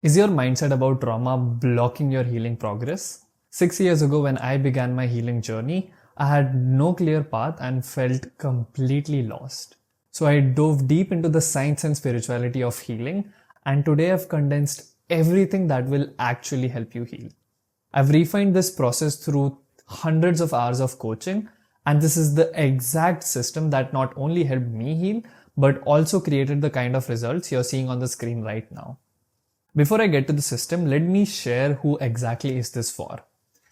Is your mindset about trauma blocking your healing progress? 6 years ago, when I began my healing journey, I had no clear path and felt completely lost. So I dove deep into the science and spirituality of healing, and today I've condensed everything that will actually help you heal. I've refined this process through hundreds of hours of coaching, and this is the exact system that not only helped me heal, but also created the kind of results you're seeing on the screen right now. Before I get to the system, let me share who exactly is this for.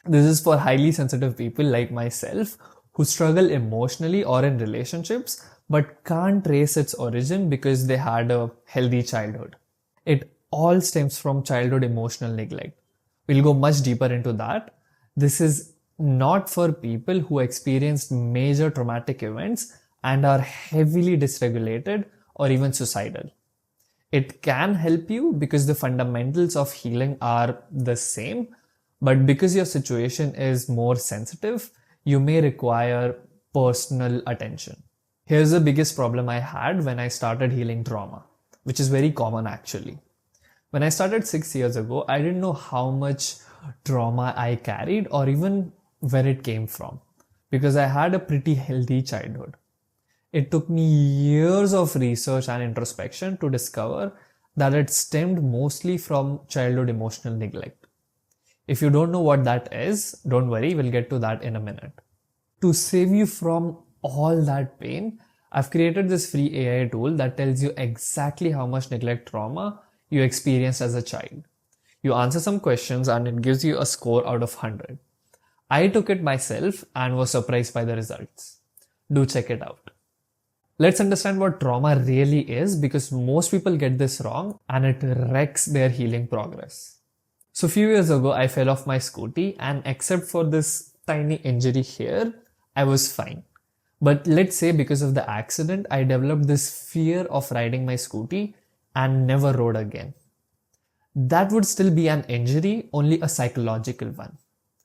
This is for highly sensitive people like myself who struggle emotionally or in relationships but can't trace its origin because they had a healthy childhood. It all stems from childhood emotional neglect. We'll go much deeper into that. This is not for people who experienced major traumatic events and are heavily dysregulated or even suicidal. It can help you because the fundamentals of healing are the same, but because your situation is more sensitive, you may require personal attention. Here's the biggest problem I had when I started healing trauma, which is very common actually. When I started 6 years ago, I didn't know how much trauma I carried or even where it came from because I had a pretty healthy childhood. It took me years of research and introspection to discover that it stemmed mostly from childhood emotional neglect. If you don't know what that is, don't worry, we'll get to that in a minute. To save you from all that pain, I've created this free AI tool that tells you exactly how much neglect trauma you experienced as a child. You answer some questions and it gives you a score out of 100. I took it myself and was surprised by the results. Do check it out. Let's understand what trauma really is because most people get this wrong and it wrecks their healing progress. So a few years ago, I fell off my scooty and except for this tiny injury here, I was fine. But let's say because of the accident, I developed this fear of riding my scooty and never rode again. That would still be an injury, only a psychological one.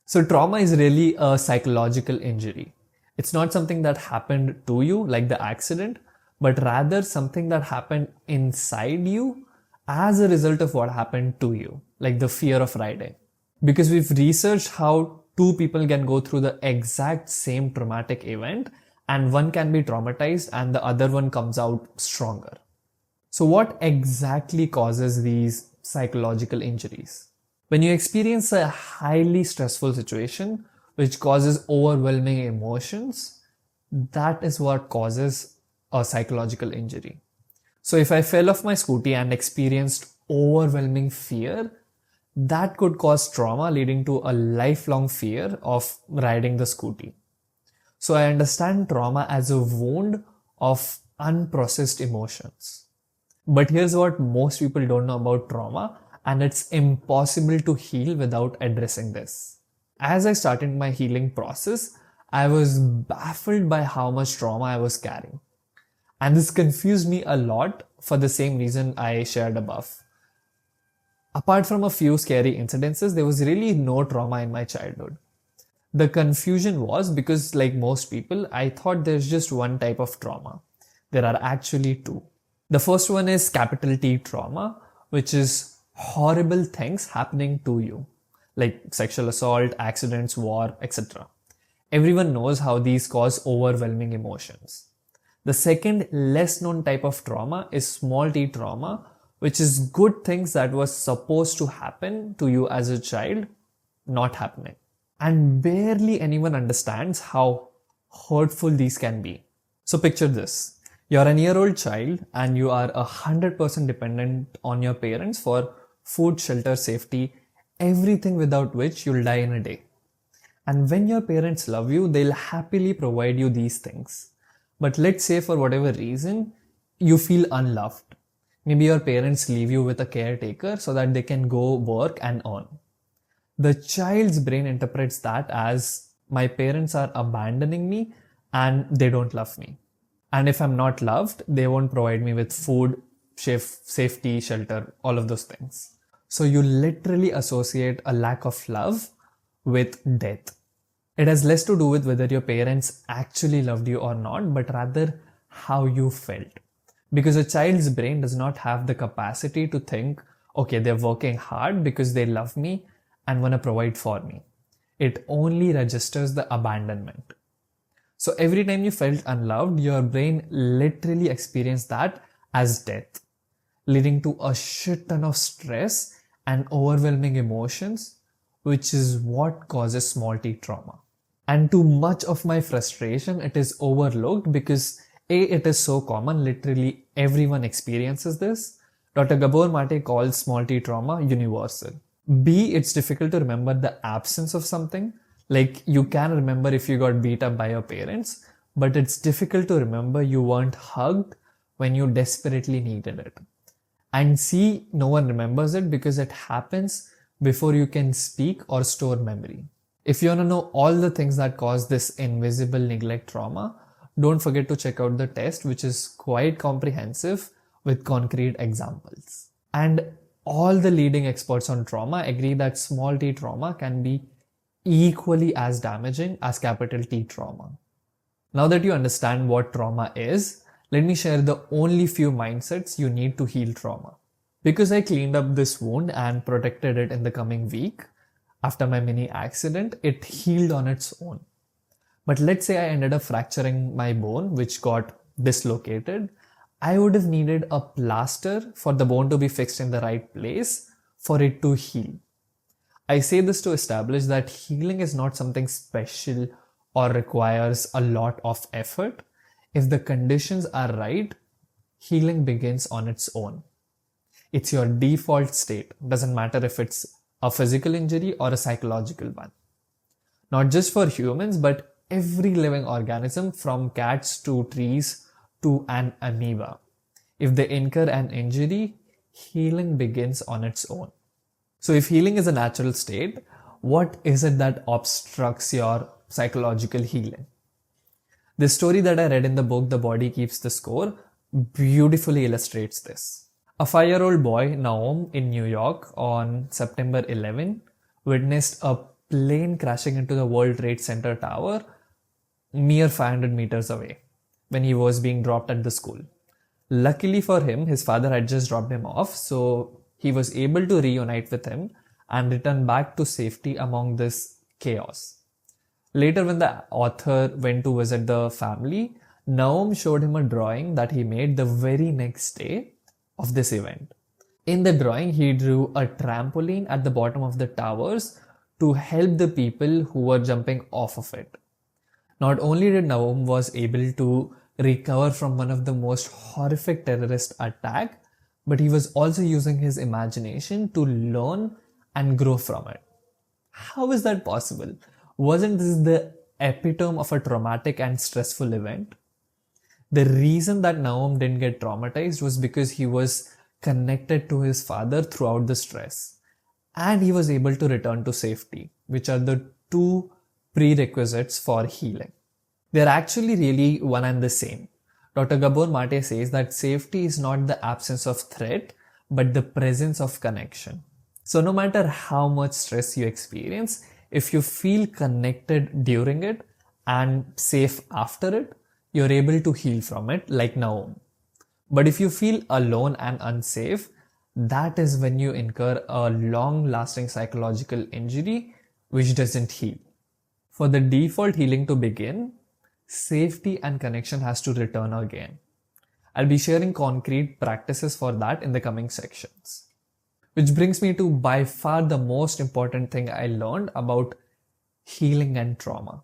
So trauma is really a psychological injury. It's not something that happened to you like the accident, but rather something that happened inside you as a result of what happened to you, like the fear of riding. Because we've researched how two people can go through the exact same traumatic event and one can be traumatized and the other one comes out stronger. So what exactly causes these psychological injuries? When you experience a highly stressful situation, which causes overwhelming emotions, that is what causes a psychological injury. So if I fell off my scooty and experienced overwhelming fear, that could cause trauma leading to a lifelong fear of riding the scooty. So I understand trauma as a wound of unprocessed emotions. But here's what most people don't know about trauma, and it's impossible to heal without addressing this. As I started my healing process, I was baffled by how much trauma I was carrying. And this confused me a lot for the same reason I shared above. Apart from a few scary incidences, there was really no trauma in my childhood. The confusion was because, like most people, I thought there's just one type of trauma. There are actually two. The first one is capital T trauma, which is horrible things happening to you, like sexual assault, accidents, war, etc. Everyone knows how these cause overwhelming emotions. The second, less known type of trauma is small t trauma, which is good things that was supposed to happen to you as a child, not happening. And barely anyone understands how hurtful these can be. So picture this. You're an year-old child and you are 100% dependent on your parents for food, shelter, safety, everything without which you'll die in a day. And when your parents love you, they'll happily provide you these things. But let's say for whatever reason, you feel unloved. Maybe your parents leave you with a caretaker so that they can go work and earn. The child's brain interprets that as my parents are abandoning me and they don't love me. And if I'm not loved, they won't provide me with food, safety, shelter, all of those things. So you literally associate a lack of love with death. It has less to do with whether your parents actually loved you or not, but rather how you felt. Because a child's brain does not have the capacity to think, okay, they're working hard because they love me and want to provide for me. It only registers the abandonment. So every time you felt unloved, your brain literally experienced that as death, leading to a shit ton of stress and overwhelming emotions, which is what causes small t trauma. And to much of my frustration, it is overlooked because A, it is so common, literally everyone experiences this. Dr. Gabor Mate calls small t trauma universal. B, it's difficult to remember the absence of something. Like you can remember if you got beat up by your parents, but it's difficult to remember you weren't hugged when you desperately needed it. And C, no one remembers it because it happens before you can speak or store memory. If you want to know all the things that cause this invisible neglect trauma, don't forget to check out the test, which is quite comprehensive with concrete examples. And all the leading experts on trauma agree that small t trauma can be equally as damaging as capital T trauma. Now that you understand what trauma is, let me share the only few mindsets you need to heal trauma. Because I cleaned up this wound and protected it in the coming week, after my mini accident, it healed on its own. But let's say I ended up fracturing my bone, which got dislocated. I would have needed a plaster for the bone to be fixed in the right place for it to heal. I say this to establish that healing is not something special or requires a lot of effort. If the conditions are right, healing begins on its own. It's your default state. Doesn't matter if it's a physical injury or a psychological one. Not just for humans, but every living organism from cats to trees to an amoeba. If they incur an injury, healing begins on its own. So if healing is a natural state, what is it that obstructs your psychological healing? The story that I read in the book, The Body Keeps the Score, beautifully illustrates this. A 5-year-old boy, Naum, in New York on September 11, witnessed a plane crashing into the World Trade Center tower mere 500 meters away when he was being dropped at the school. Luckily for him, his father had just dropped him off, so he was able to reunite with him and return back to safety among this chaos. Later, when the author went to visit the family, Naum showed him a drawing that he made the very next day of this event. In the drawing, he drew a trampoline at the bottom of the towers to help the people who were jumping off of it. Not only did Naum was able to recover from one of the most horrific terrorist attack, but he was also using his imagination to learn and grow from it. How is that possible? Wasn't this the epitome of a traumatic and stressful event? The reason that Naum didn't get traumatized was because he was connected to his father throughout the stress. And he was able to return to safety, which are the two prerequisites for healing. They're actually really one and the same. Dr. Gabor Mate says that safety is not the absence of threat, but the presence of connection. So no matter how much stress you experience, if you feel connected during it and safe after it, you're able to heal from it like Naum. But if you feel alone and unsafe, that is when you incur a long-lasting psychological injury which doesn't heal. For the default healing to begin, safety and connection has to return again. I'll be sharing concrete practices for that in the coming sections. Which brings me to by far the most important thing I learned about healing and trauma.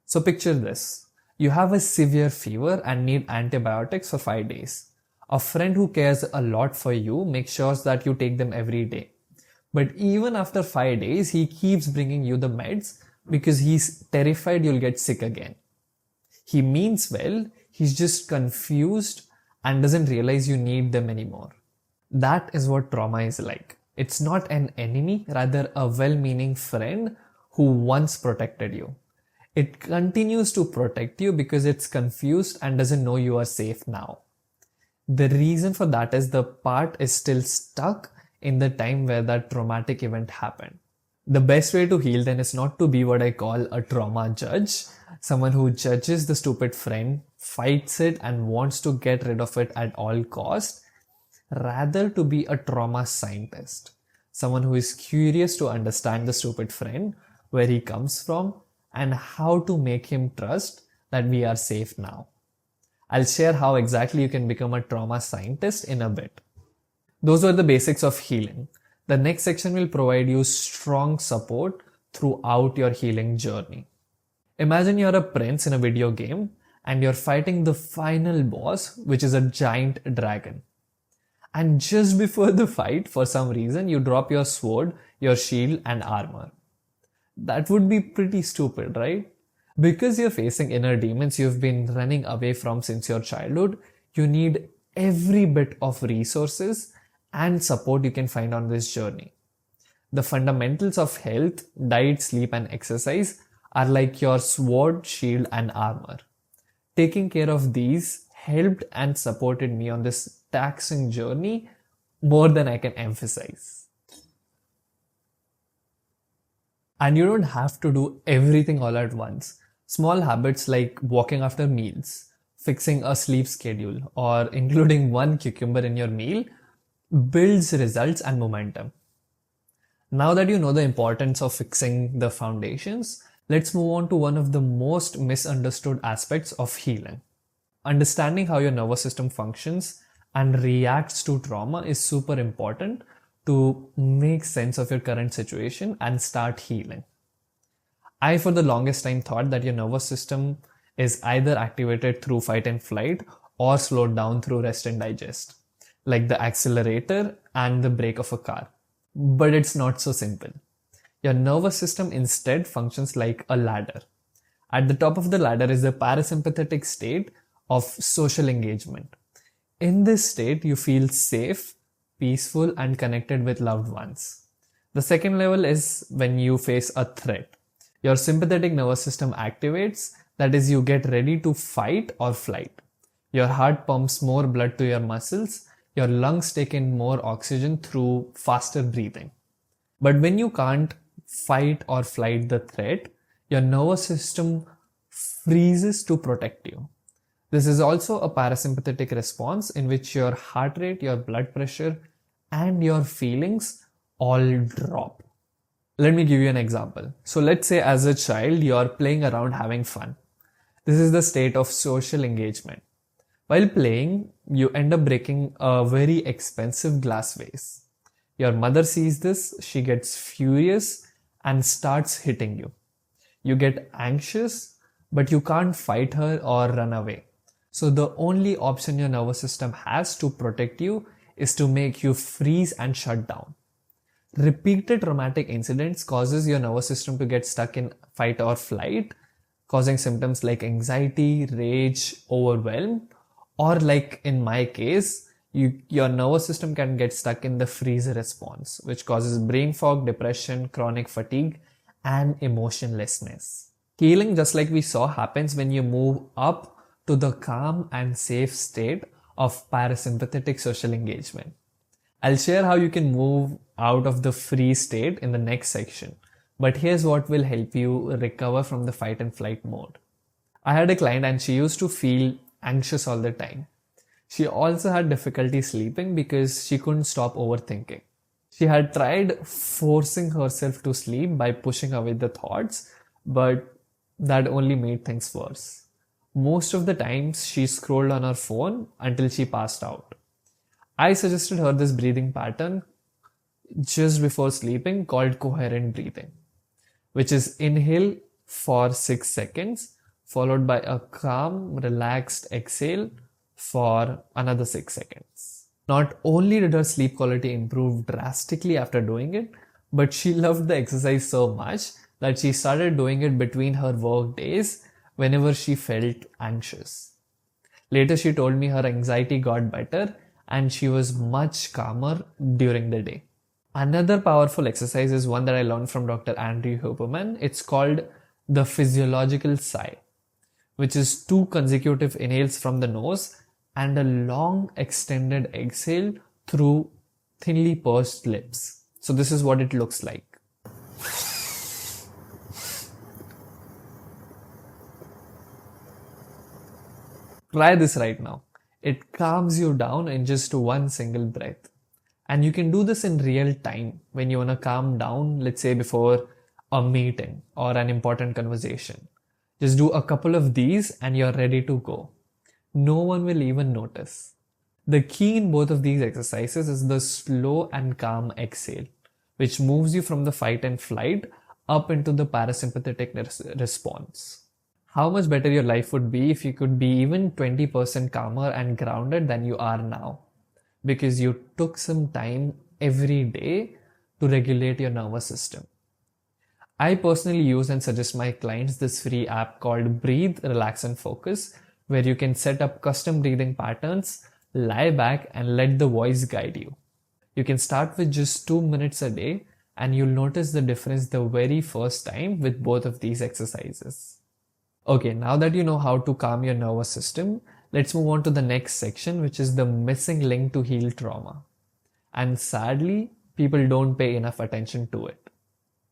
So picture this. You have a severe fever and need antibiotics for 5 days. A friend who cares a lot for you makes sure that you take them every day. But even after 5 days, he keeps bringing you the meds because he's terrified you'll get sick again. He means well, he's just confused and doesn't realize you need them anymore. That is what trauma is like. It's not an enemy, rather a well-meaning friend who once protected you. It continues to protect you because it's confused and doesn't know you are safe now. The reason for that is the part is still stuck in the time where that traumatic event happened. The best way to heal then is not to be what I call a trauma judge, someone who judges the stupid friend, fights it and wants to get rid of it at all cost. rather to be a trauma scientist, someone who is curious to understand the stupid friend, where he comes from, and how to make him trust that we are safe now. I'll share how exactly you can become a trauma scientist in a bit. Those were the basics of healing. The next section will provide you strong support throughout your healing journey. Imagine you're a prince in a video game and you're fighting the final boss, which is a giant dragon. And just before the fight, for some reason, you drop your sword, your shield, and armor. That would be pretty stupid, right? Because you're facing inner demons you've been running away from since your childhood, you need every bit of resources and support you can find on this journey. The fundamentals of health, diet, sleep, and exercise are like your sword, shield, and armor. Taking care of these helped and supported me on this taxing journey more than I can emphasize. And you don't have to do everything all at once. Small habits like walking after meals, fixing a sleep schedule, or including one cucumber in your meal builds results and momentum. Now that you know the importance of fixing the foundations, let's move on to one of the most misunderstood aspects of healing. Understanding how your nervous system functions and reacts to trauma is super important to make sense of your current situation and start healing. I, for the longest time, thought that your nervous system is either activated through fight and flight or slowed down through rest and digest, like the accelerator and the brake of a car. But it's not so simple. Your nervous system instead functions like a ladder. At the top of the ladder is the parasympathetic state of social engagement. In this state, you feel safe, peaceful, and connected with loved ones. The second level is when you face a threat. Your sympathetic nervous system activates, that is, you get ready to fight or flight. Your heart pumps more blood to your muscles, your lungs take in more oxygen through faster breathing. But when you can't fight or flight the threat, your nervous system freezes to protect you. This is also a parasympathetic response in which your heart rate, your blood pressure, and your feelings all drop. Let me give you an example. So let's say as a child, you're playing around having fun. This is the state of social engagement. While playing, you end up breaking a very expensive glass vase. Your mother sees this, she gets furious and starts hitting you. You get anxious, but you can't fight her or run away. So the only option your nervous system has to protect you is to make you freeze and shut down. Repeated traumatic incidents causes your nervous system to get stuck in fight or flight, causing symptoms like anxiety, rage, overwhelm, or like in my case, your nervous system can get stuck in the freeze response, which causes brain fog, depression, chronic fatigue, and emotionlessness. Healing, just like we saw, happens when you move up to the calm and safe state of parasympathetic social engagement. I'll share how you can move out of the freeze state in the next section, but here's what will help you recover from the fight and flight mode. I had a client and she used to feel anxious all the time. She also had difficulty sleeping because she couldn't stop overthinking. She had tried forcing herself to sleep by pushing away the thoughts, but that only made things worse. Most of the times she scrolled on her phone until she passed out. I suggested her this breathing pattern just before sleeping called coherent breathing, which is inhale for 6 seconds, followed by a calm, relaxed exhale for another 6 seconds. Not only did her sleep quality improve drastically after doing it, but she loved the exercise so much that she started doing it between her work days whenever she felt anxious. Later, she told me her anxiety got better and she was much calmer during the day. Another powerful exercise is one that I learned from Dr. Andrew Huberman. It's called the physiological sigh, which is 2 consecutive inhales from the nose and a long extended exhale through thinly pursed lips. So this is what it looks like. Try this right now. It calms you down in just one single breath. And you can do this in real time when you want to calm down, let's say before a meeting or an important conversation. Just do a couple of these and you're ready to go. No one will even notice. The key in both of these exercises is the slow and calm exhale, which moves you from the fight and flight up into the parasympathetic response. How much better your life would be if you could be even 20% calmer and grounded than you are now, because you took some time every day to regulate your nervous system. I personally use and suggest my clients this free app called Breathe, Relax and Focus, where you can set up custom breathing patterns, lie back and let the voice guide you. You can start with just 2 minutes a day and you'll notice the difference the very first time with both of these exercises. Okay, now that you know how to calm your nervous system, let's move on to the next section, which is the missing link to heal trauma. And sadly, people don't pay enough attention to it.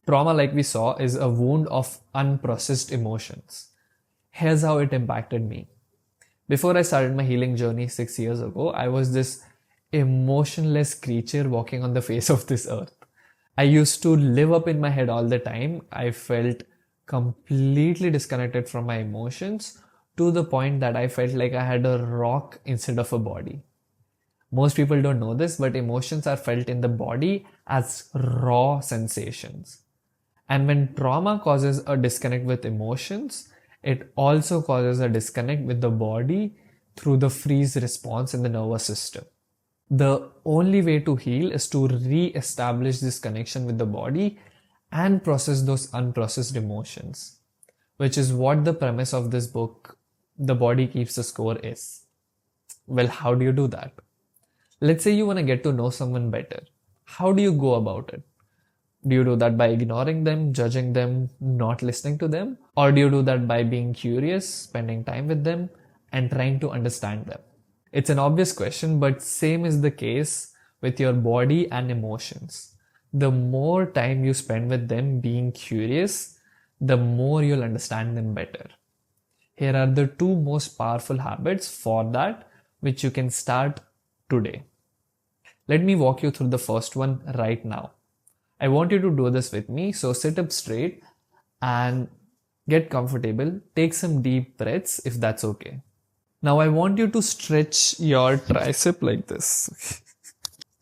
Trauma, like we saw, is a wound of unprocessed emotions. Here's how it impacted me. Before I started my healing journey 6 years ago, I was this emotionless creature walking on the face of this earth. I used to live up in my head all the time. I felt completely disconnected from my emotions to the point that I felt like I had a rock instead of a body. Most people don't know this, but emotions are felt in the body as raw sensations. And when trauma causes a disconnect with emotions, it also causes a disconnect with the body through the freeze response in the nervous system. The only way to heal is to re-establish this connection with the body and process those unprocessed emotions, which is what the premise of this book, The Body Keeps the Score, is. Well, how do you do that? Let's say you want to get to know someone better. How do you go about it? Do you do that by ignoring them, judging them, not listening to them? Or do you do that by being curious, spending time with them, and trying to understand them? It's an obvious question, but same is the case with your body and emotions. The more time you spend with them being curious, the more you'll understand them better. Here are the 2 most powerful habits for that, which you can start today. Let me walk you through the first one right now. I want you to do this with me, so sit up straight and get comfortable. Take some deep breaths if that's okay. Now I want you to stretch your tricep like this.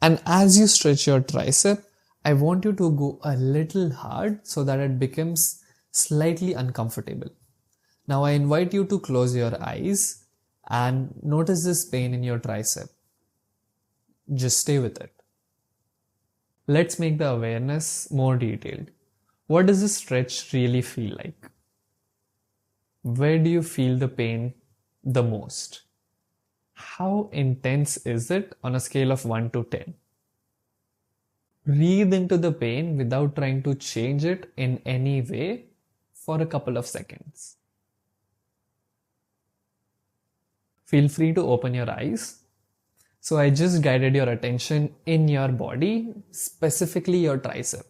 And as you stretch your tricep, I want you to go a little hard so that it becomes slightly uncomfortable. Now I invite you to close your eyes and notice this pain in your tricep. Just stay with it. Let's make the awareness more detailed. What does this stretch really feel like? Where do you feel the pain the most? How intense is it on a scale of 1 to 10? Breathe into the pain without trying to change it in any way for a couple of seconds. Feel free to open your eyes. So I just guided your attention in your body, specifically your tricep.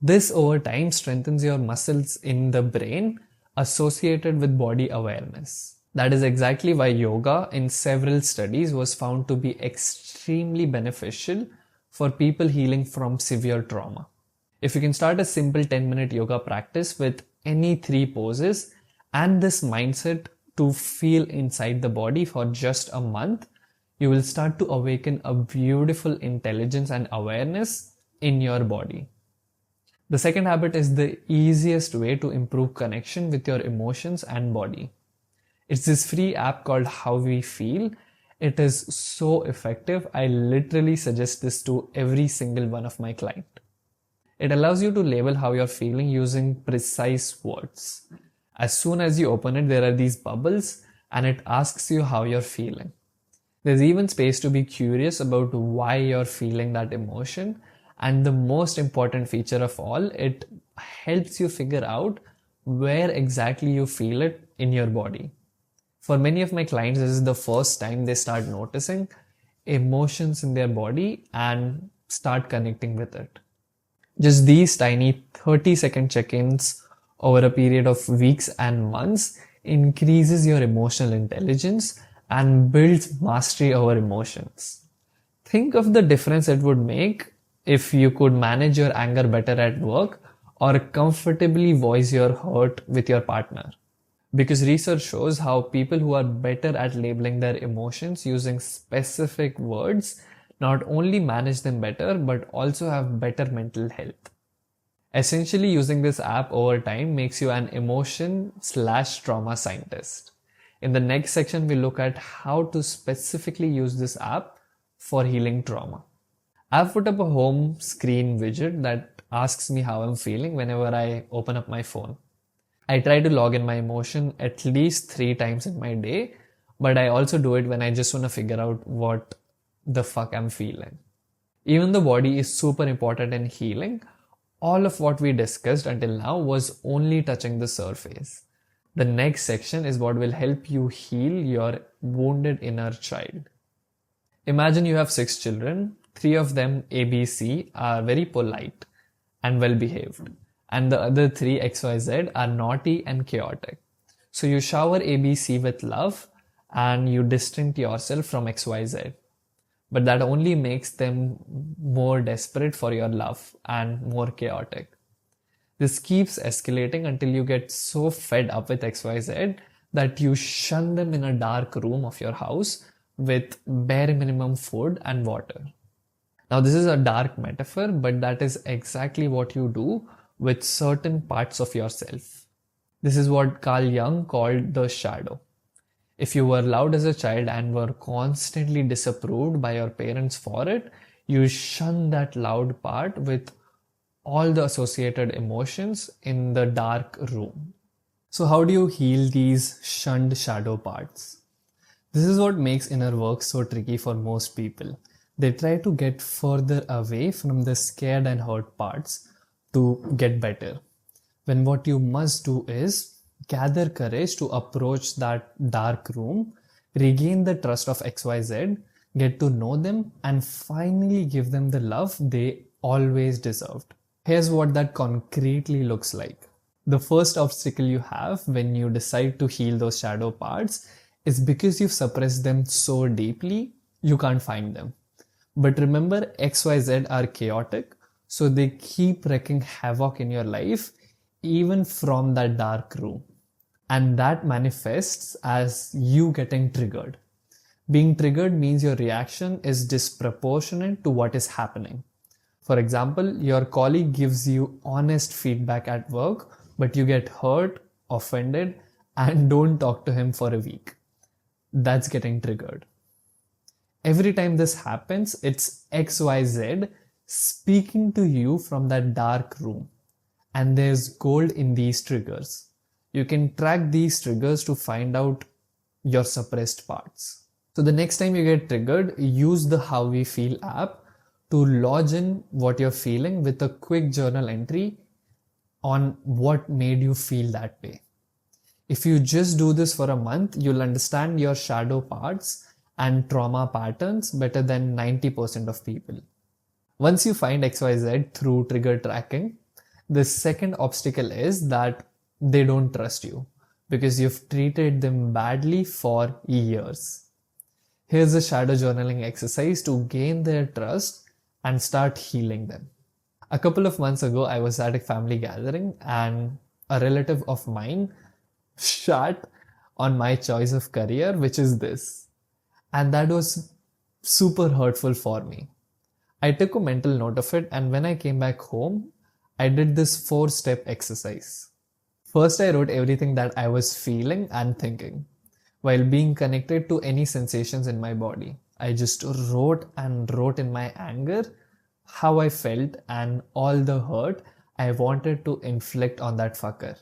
This over time strengthens your muscles in the brain associated with body awareness. That is exactly why yoga in several studies was found to be extremely beneficial for people healing from severe trauma. If you can start a simple 10-minute yoga practice with any 3 poses and this mindset to feel inside the body for just a month, you will start to awaken a beautiful intelligence and awareness in your body. The second habit is the easiest way to improve connection with your emotions and body. It's this free app called How We Feel. It is so effective. I literally suggest this to every single one of my clients. It allows you to label how you're feeling using precise words. As soon as you open it, there are these bubbles and it asks you how you're feeling. There's even space to be curious about why you're feeling that emotion. And the most important feature of all, it helps you figure out where exactly you feel it in your body. For many of my clients, this is the first time they start noticing emotions in their body and start connecting with it. Just these tiny 30-second check-ins over a period of weeks and months increases your emotional intelligence and builds mastery over emotions. Think of the difference it would make if you could manage your anger better at work or comfortably voice your hurt with your partner. Because research shows how people who are better at labeling their emotions using specific words not only manage them better but also have better mental health. Essentially, using this app over time makes you an emotion/trauma scientist. In the next section, we look at how to specifically use this app for healing trauma. I've put up a home screen widget that asks me how I'm feeling whenever I open up my phone. I try to log in my emotion at least 3 times in my day, but I also do it when I just want to figure out what the fuck I'm feeling. Even the body is super important in healing. All of what we discussed until now was only touching the surface. The next section is what will help you heal your wounded inner child. Imagine you have 6 children, 3 of them ABC are very polite and well behaved, and the other 3 XYZ are naughty and chaotic. So you shower ABC with love and you distance yourself from XYZ. But that only makes them more desperate for your love and more chaotic. This keeps escalating until you get so fed up with XYZ that you shun them in a dark room of your house with bare minimum food and water. Now, this is a dark metaphor, but that is exactly what you do with certain parts of yourself. This is what Carl Jung called the shadow. If you were loud as a child and were constantly disapproved by your parents for it, you shun that loud part with all the associated emotions in the dark room. So, how do you heal these shunned shadow parts? This is what makes inner work so tricky for most people. They try to get further away from the scared and hurt parts to get better. When what you must do is gather courage to approach that dark room, regain the trust of XYZ, get to know them, and finally give them the love they always deserved. Here's what that concretely looks like. The first obstacle you have when you decide to heal those shadow parts is because you've suppressed them so deeply, you can't find them. But remember, XYZ are chaotic, so they keep wreaking havoc in your life, even from that dark room. And that manifests as you getting triggered. Being triggered means your reaction is disproportionate to what is happening. For example, your colleague gives you honest feedback at work, but you get hurt, offended, and don't talk to him for a week. That's getting triggered. Every time this happens, it's XYZ speaking to you from that dark room. And there's gold in these triggers. You can track these triggers to find out your suppressed parts. So the next time you get triggered, use the How We Feel app to lodge in what you're feeling with a quick journal entry on what made you feel that way. If you just do this for a month, you'll understand your shadow parts and trauma patterns better than 90% of people. Once you find XYZ through trigger tracking, the second obstacle is that they don't trust you because you've treated them badly for years. Here's a shadow journaling exercise to gain their trust and start healing them. A couple of months ago, I was at a family gathering and a relative of mine shat on my choice of career, which is this. And that was super hurtful for me. I took a mental note of it, and when I came back home, I did this 4-step exercise. First, I wrote everything that I was feeling and thinking while being connected to any sensations in my body. I just wrote and wrote in my anger how I felt and all the hurt I wanted to inflict on that fucker.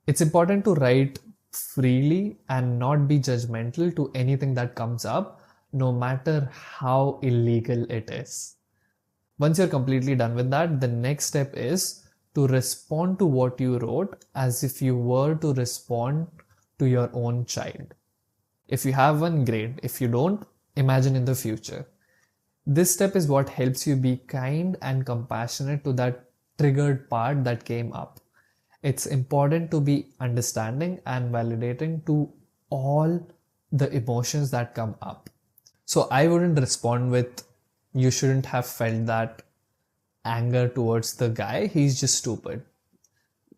It's important to write freely and not be judgmental to anything that comes up, no matter how illegal it is. Once you're completely done with that, the next step is to respond to what you wrote as if you were to respond to your own child. If you have one, great. If you don't, imagine in the future. This step is what helps you be kind and compassionate to that triggered part that came up. It's important to be understanding and validating to all the emotions that come up. So I wouldn't respond with, you shouldn't have felt that anger towards the guy, he's just stupid.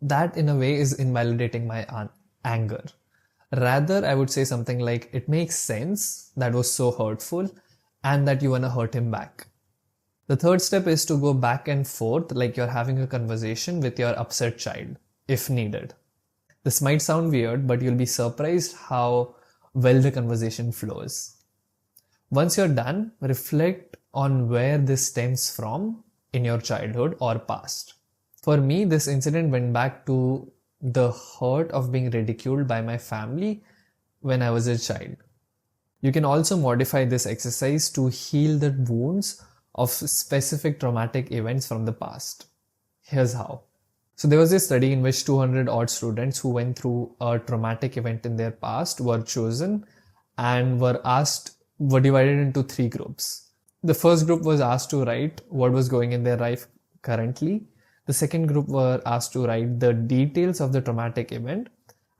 That in a way is invalidating my anger. Rather, I would say something like, it makes sense, that was so hurtful, and that you want to hurt him back. The third step is to go back and forth like you're having a conversation with your upset child, if needed. This might sound weird, but you'll be surprised how well the conversation flows. Once you're done, reflect on where this stems from in your childhood or past. For me, this incident went back to the hurt of being ridiculed by my family when I was a child. You can also modify this exercise to heal the wounds of specific traumatic events from the past. Here's how. So there was a study in which 200 odd students who went through a traumatic event in their past were chosen and were divided into 3 groups. The first group was asked to write what was going in their life currently. The second group were asked to write the details of the traumatic event.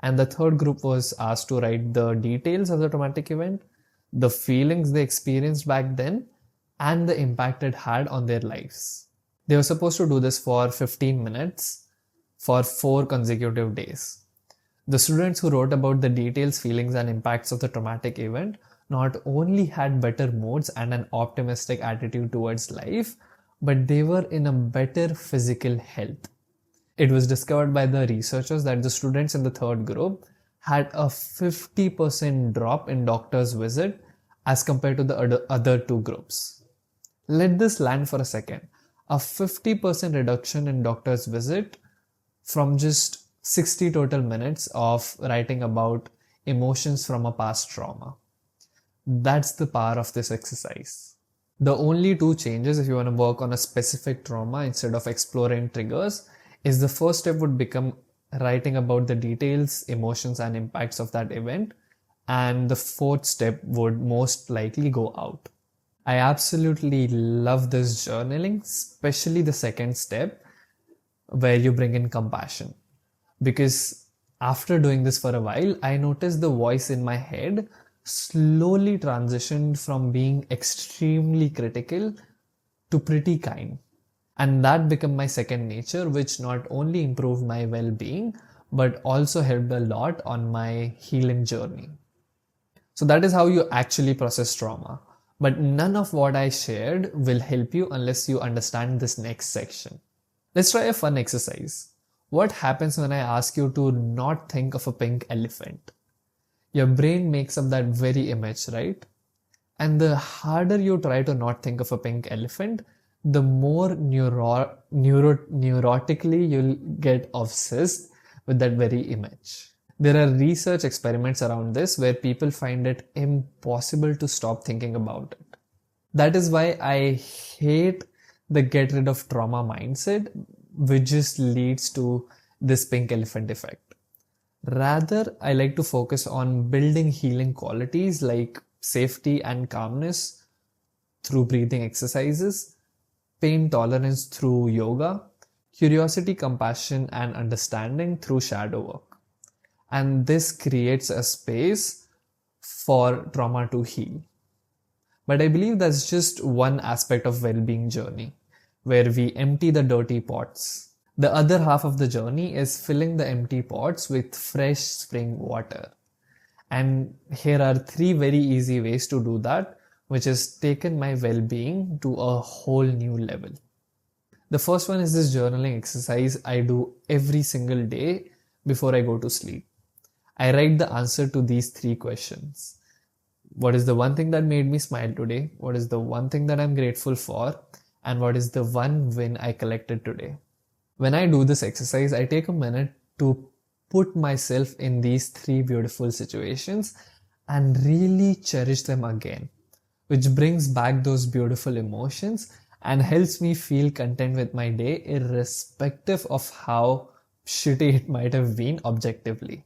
And the third group was asked to write the details of the traumatic event, the feelings they experienced back then, and the impact it had on their lives. They were supposed to do this for 15 minutes for 4 consecutive days. The students who wrote about the details, feelings, and impacts of the traumatic event not only had better moods and an optimistic attitude towards life, but they were in a better physical health. It was discovered by the researchers that the students in the third group had a 50% drop in doctor's visit as compared to the other 2 groups. Let this land for a second. A 50% reduction in doctor's visit from just 60 total minutes of writing about emotions from a past trauma. That's the power of this exercise. The only 2 changes if you want to work on a specific trauma instead of exploring triggers is the first step would become writing about the details, emotions, and impacts of that event, and the fourth step would most likely go out. I absolutely love this journaling, especially the second step where you bring in compassion. Because after doing this for a while, I noticed the voice in my head slowly transitioned from being extremely critical to pretty kind. And that became my second nature, which not only improved my well-being, but also helped a lot on my healing journey. So that is how you actually process trauma. But none of what I shared will help you unless you understand this next section. Let's try a fun exercise. What happens when I ask you to not think of a pink elephant? Your brain makes up that very image, right? And the harder you try to not think of a pink elephant, the more neurotically you'll get obsessed with that very image. There are research experiments around this where people find it impossible to stop thinking about it. That is why I hate the get rid of trauma mindset, which just leads to this pink elephant effect. Rather, I like to focus on building healing qualities like safety and calmness through breathing exercises, pain tolerance through yoga, curiosity, compassion, and understanding through shadow work. And this creates a space for trauma to heal. But I believe that's just one aspect of well-being journey, where we empty the dirty pots. The other half of the journey is filling the empty pots with fresh spring water. And here are 3 very easy ways to do that, which has taken my well-being to a whole new level. The first one is this journaling exercise I do every single day before I go to sleep. I write the answer to these 3 questions. What is the one thing that made me smile today? What is the one thing that I'm grateful for? And what is the one win I collected today? When I do this exercise, I take a minute to put myself in these 3 beautiful situations and really cherish them again, which brings back those beautiful emotions and helps me feel content with my day irrespective of how shitty it might have been objectively.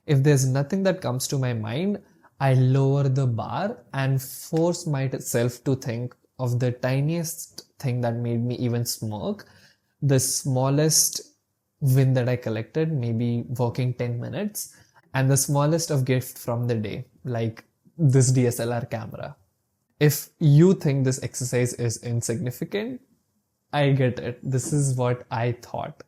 If there's nothing that comes to my mind, I lower the bar and force myself to think of the tiniest thing that made me even smirk, the smallest win that I collected, maybe working 10 minutes, and the smallest of gift from the day, like this DSLR camera. If you think this exercise is insignificant, I get it. This is what I thought.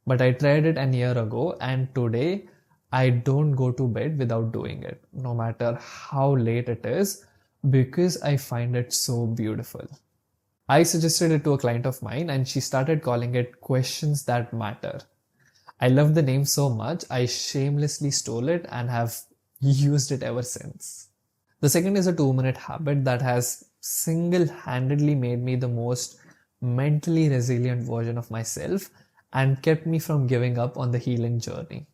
But I tried it a year ago, and today I don't go to bed without doing it, no matter how late it is, because I find it so beautiful. I suggested it to a client of mine, and she started calling it Questions That Matter. I love the name so much, I shamelessly stole it and have used it ever since. The second is a 2-minute habit that has single handedly made me the most mentally resilient version of myself and kept me from giving up on the healing journey.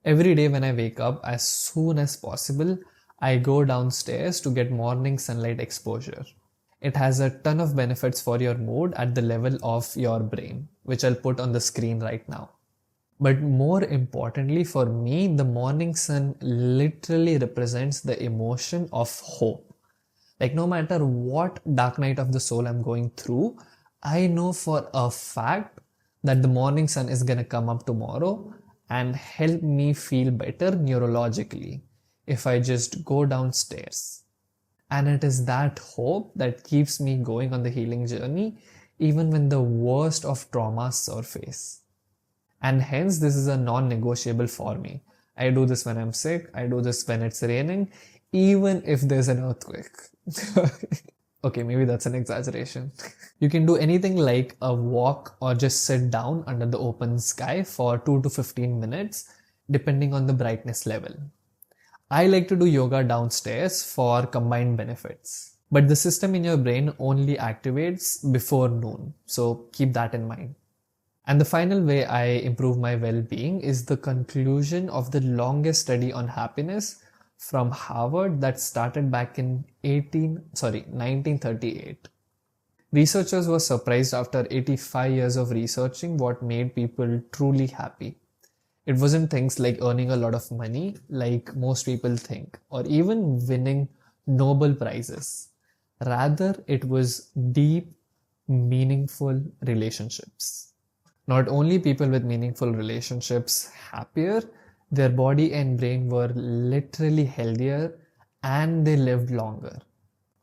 Every day when I wake up, as soon as possible, I go downstairs to get morning sunlight exposure. It has a ton of benefits for your mood at the level of your brain, which I'll put on the screen right now. But more importantly for me, the morning sun literally represents the emotion of hope. Like no matter what dark night of the soul I'm going through, I know for a fact that the morning sun is gonna come up tomorrow and help me feel better neurologically if I just go downstairs. And it is that hope that keeps me going on the healing journey even when the worst of traumas surface. And hence this is a non-negotiable for me. I do this when I'm sick, I do this when it's raining, even if there's an earthquake. Okay, maybe that's an exaggeration. You can do anything like a walk or just sit down under the open sky for 2 to 15 minutes, depending on the brightness level. I like to do yoga downstairs for combined benefits. But the system in your brain only activates before noon, so keep that in mind. And the final way I improve my well-being is the conclusion of the longest study on happiness from Harvard that started back in 1938. Researchers were surprised after 85 years of researching what made people truly happy. It wasn't things like earning a lot of money, like most people think, or even winning Nobel Prizes. Rather, it was deep, meaningful relationships. Not only people with meaningful relationships happier, their body and brain were literally healthier and they lived longer.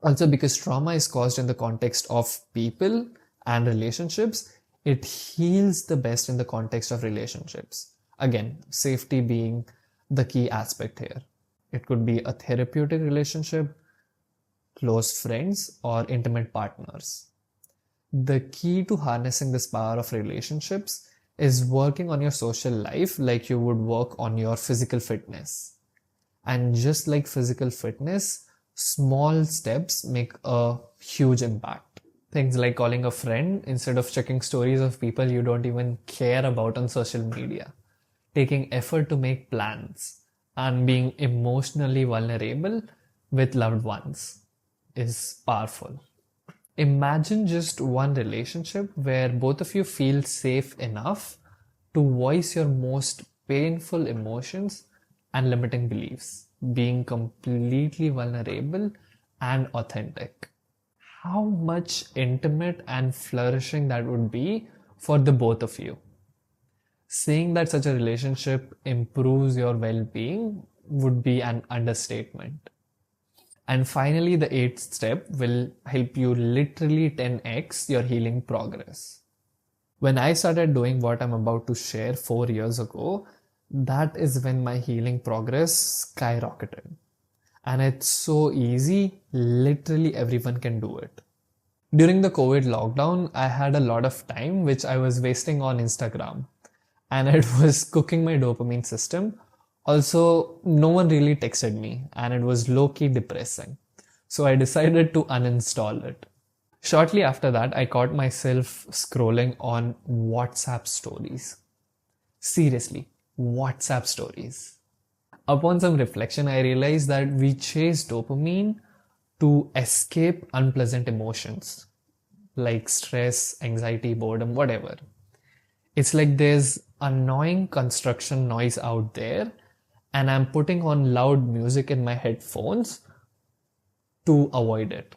Also, because trauma is caused in the context of people and relationships, it heals the best in the context of relationships. Again, safety being the key aspect here. It could be a therapeutic relationship, close friends, or intimate partners. The key to harnessing this power of relationships is working on your social life like you would work on your physical fitness. And just like physical fitness, small steps make a huge impact. Things like calling a friend instead of checking stories of people you don't even care about on social media. Taking effort to make plans and being emotionally vulnerable with loved ones is powerful. Imagine just one relationship where both of you feel safe enough to voice your most painful emotions and limiting beliefs, being completely vulnerable and authentic. How much intimate and flourishing that would be for the both of you. Saying that such a relationship improves your well-being would be an understatement. And finally, the 8th step will help you literally 10x your healing progress. When I started doing what I'm about to share 4 years ago, that is when my healing progress skyrocketed. And it's so easy, literally everyone can do it. During the COVID lockdown, I had a lot of time which I was wasting on Instagram. And it was cooking my dopamine system. Also, no one really texted me and it was low-key depressing. So I decided to uninstall it. Shortly after that, I caught myself scrolling on WhatsApp stories. Seriously, WhatsApp stories. Upon some reflection, I realized that we chase dopamine to escape unpleasant emotions like stress, anxiety, boredom, whatever. It's like there's annoying construction noise out there and I'm putting on loud music in my headphones to avoid it,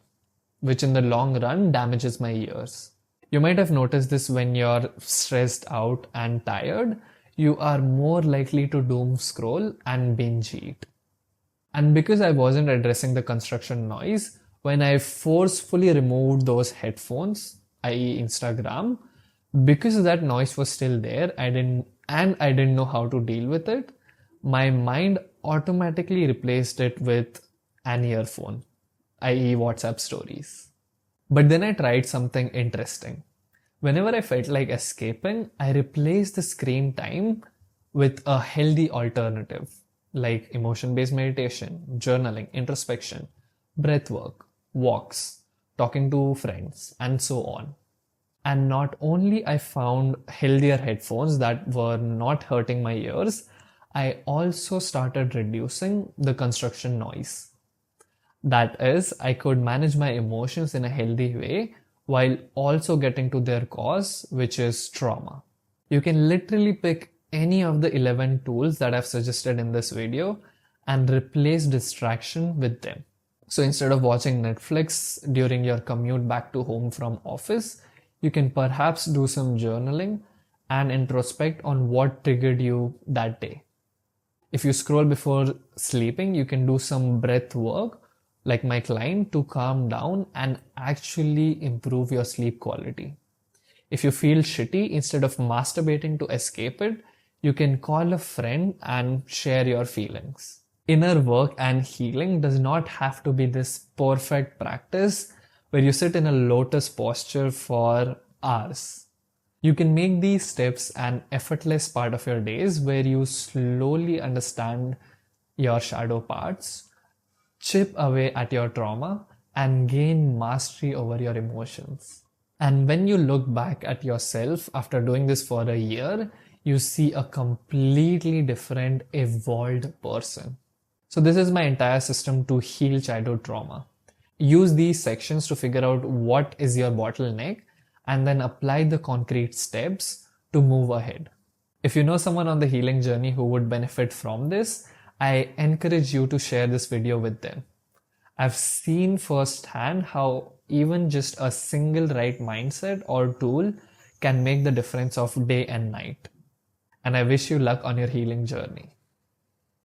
which in the long run damages my ears. You might have noticed this when you're stressed out and tired, you are more likely to doom scroll and binge eat. And because I wasn't addressing the construction noise, when I forcefully removed those headphones, i.e. Instagram, because that noise was still there, I didn't know how to deal with it, my mind automatically replaced it with an earphone, i.e. WhatsApp stories. But then I tried something interesting. Whenever I felt like escaping, I replaced the screen time with a healthy alternative like emotion-based meditation, journaling, introspection, breath work, walks, talking to friends, and so on. And not only I found healthier headphones that were not hurting my ears, I also started reducing the construction noise. That is, I could manage my emotions in a healthy way while also getting to their cause, which is trauma. You can literally pick any of the 11 tools that I've suggested in this video and replace distraction with them. So instead of watching Netflix during your commute back to home from office, you can perhaps do some journaling and introspect on what triggered you that day. If you scroll before sleeping, you can do some breath work like my client to calm down and actually improve your sleep quality. If you feel shitty, instead of masturbating to escape it, you can call a friend and share your feelings. Inner work and healing does not have to be this perfect practice where you sit in a lotus posture for hours. You can make these steps an effortless part of your days where you slowly understand your shadow parts, chip away at your trauma, and gain mastery over your emotions. And when you look back at yourself after doing this for a year, you see a completely different, evolved person. So this is my entire system to heal childhood trauma. Use these sections to figure out what is your bottleneck and then apply the concrete steps to move ahead. If you know someone on the healing journey who would benefit from this, I encourage you to share this video with them. I've seen firsthand how even just a single right mindset or tool can make the difference of day and night. And I wish you luck on your healing journey.